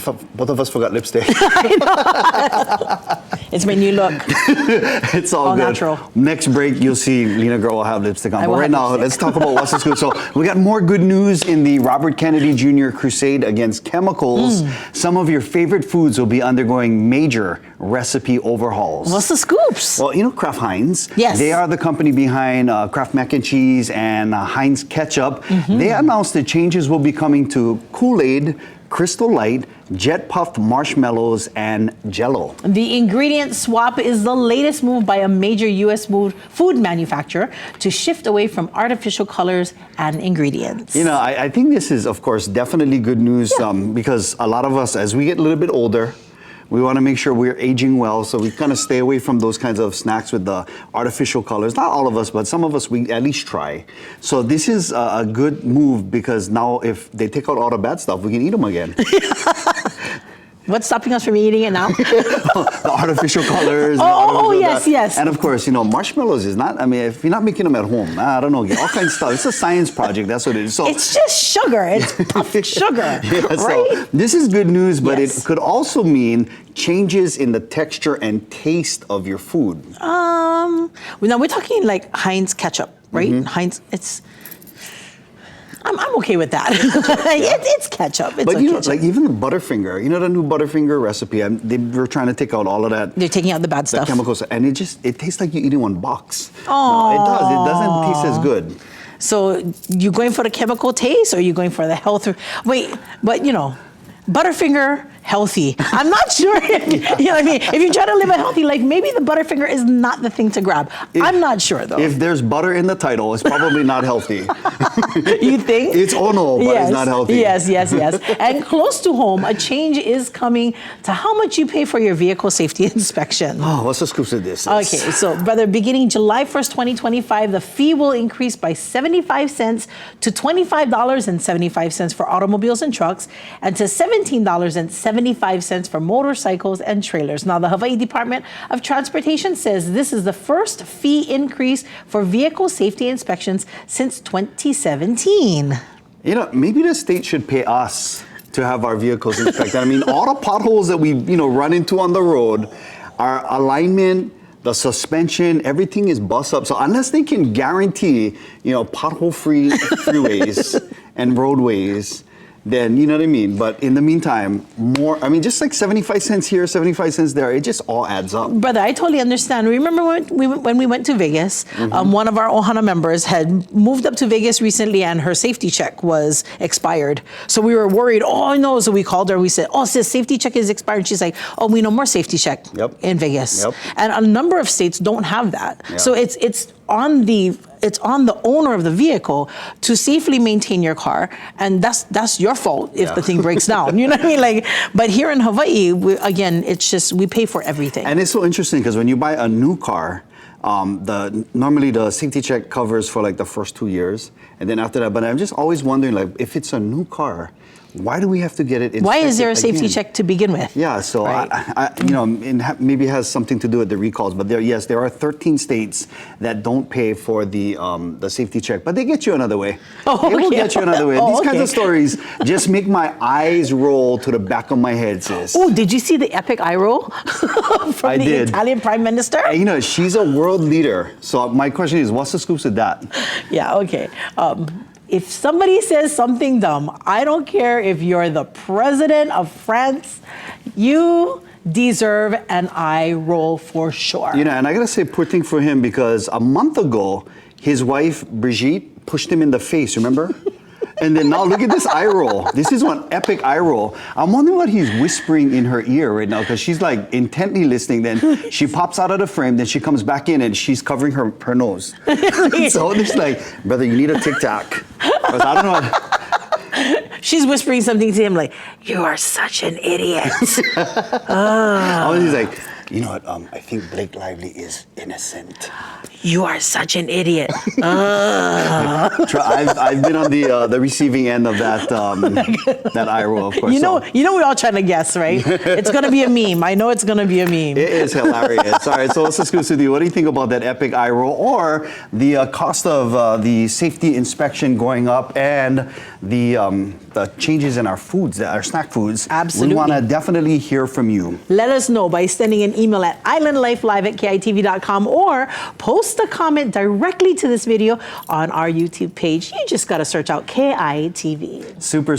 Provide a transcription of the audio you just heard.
both of us forgot lipstick. It's my new look. It's all good. Natural. Next break, you'll see Lina girl will have lipstick on. I But will right have now, lipstick. let's talk about what's the scoop. So we got more good news in the Robert Kennedy Jr. crusade against chemicals. Some of your favorite foods will be undergoing major recipe overhauls. What's the scoops? Well, you know Kraft Heinz? Yes. They are the company behind Kraft mac and cheese and Heinz ketchup. They announced that changes will be coming to Kool-Aid, Crystal Light, Jet Puffed Marshmallows, and Jell-O. The ingredient swap is the latest move by a major U.S. food manufacturer to shift away from artificial colors and ingredients. You know, I think this is, of course, definitely good news because a lot of us, as we get a little bit older, we want to make sure we're aging well, so we kind of stay away from those kinds of snacks with the artificial colors. Not all of us, but some of us, we at least try. So this is a good move because now if they take out all the bad stuff, we can eat them again. What's stopping us from eating it now? The artificial colors. Yes. And of course, you know, marshmallows is not, I mean, if you're not making them at home, I don't know, all kinds of stuff. It's a science project, that's what it is. So It's just sugar. It's puffed sugar, right? So this is good news, but Yes. it could also mean changes in the texture and taste of your food. Now we're talking like Heinz ketchup, right? Heinz, I'm okay with that. It's ketchup. It's But you know, ketchup. like even the Butterfinger, you know the new Butterfinger recipe, they were trying to take out all of that. They're taking out the bad The stuff. chemicals, and it tastes like you're eating one box. Aww. No, it does. It doesn't taste as good. So you going for the chemical taste, or are you going for the health? Wait, but you know, Butterfinger, healthy. I'm not sure if, you know what I mean? If you're trying to live a healthy life, maybe the Butterfinger is not the thing to grab. I'm not sure though. If there's butter in the title, it's probably not healthy. You think? It's ono, but it's not healthy. Yes. And close to home, a change is coming to how much you pay for your vehicle safety inspection. Oh, what's the scoops of this? Okay, so brother, beginning July 1st, 2025, the fee will increase by 75 cents to $25.75 for automobiles and trucks, and to $17.75 for motorcycles and trailers. Now, the Hawaii Department of Transportation says this is the first fee increase for vehicle safety inspections since 2017. You know, maybe the state should pay us to have our vehicles inspected. I mean, all the potholes that we, run into on the road, our alignment, the suspension, everything is bust up. So unless they can guarantee, pothole-free freeways and roadways, then you know what I mean. But in the meantime, just like 75 cents here, 75 cents there, it just all adds up. Brother, I totally understand. Remember when we went to Vegas, one of our Ohana members had moved up to Vegas recently and her safety check was expired. So we were worried, oh no, so we called her, we said, oh sis, safety check is expired. She's like, oh, we no more safety check in Vegas. And a number of states don't have that. So it's on the owner of the vehicle to safely maintain your car, and that's your fault if the thing breaks down. You know what I mean? But here in Hawaii, it's just we pay for everything. And it's so interesting because when you buy a new car, normally the safety check covers for like the first 2 years, and then after that. But I'm just always wondering, like, if it's a new car, why do we have to get it inspected? Why is there a safety again? check to begin with? Yeah, so right. maybe it has something to do with the recalls, but there are 13 states that don't pay for the safety check, but they get you another way. They will get you another way. These kinds of stories just make my eyes roll to the back of my head, sis. Oh, did you see the epic eye roll from the Italian Prime Minister? And, she's a world leader. So my question is, what's the scoops with that? Yeah, okay. If somebody says something dumb, I don't care if you're the president of France, you deserve an eye roll for sure. And I gotta say, poor thing for him, because a month ago, his wife, Brigitte, pushed him in the face, remember? And then now look at this eye roll. This is one epic eye roll. I'm wondering what he's whispering in her ear right now, because she's like intently listening. Then she pops out of the frame, then she comes back in and she's covering her nose. So it's like, brother, you need a Tic Tac. I don't know. She's whispering something to him like, you are such an idiot. Oh, he's like, You know what? I think Blake Lively is innocent. You are such an idiot. I've been on the receiving end of that that eye roll, of course. You know, we're all trying to guess, right? It's gonna be a meme. I know it's gonna be a meme. It is hilarious. All right, so let's discuss with you. What do you think about that epic eye roll, or the cost of the safety inspection going up, and the changes in our foods, our snack foods? Absolutely. We want to definitely hear from you. Let us know by sending an email at islandlifelive@kitv.com or post a comment directly to this video on our YouTube page. You just got to search out KITV. Super.